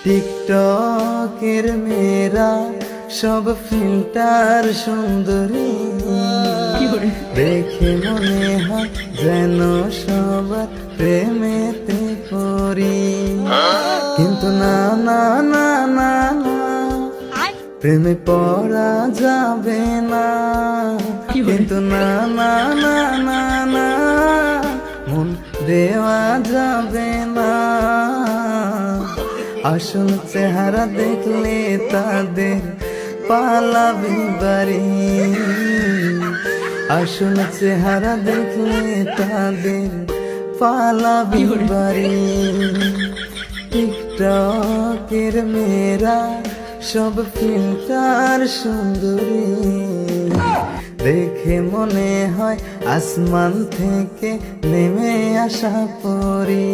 টিকটকের মেয়েরা সব ফিল্টার সুন্দরী, দেখে মনে হয় যেন সবার প্রেমেতে পড়ি। কিন্তু না না না না না, প্রেমে পড়া যাবে না। কিন্তু না না না না না, মন দেওয়া যাবে না। আসল চেহারা দেখলে তাদের পালাবি বাড়ি, আসল চেহারা দেখলে তাদের পালাবি বাড়ি। টিকটকের মেয়েরা সব ফিল্টার সুন্দরী, দেখে মনে হয় আসমান থেকে নেমে আসা পরি।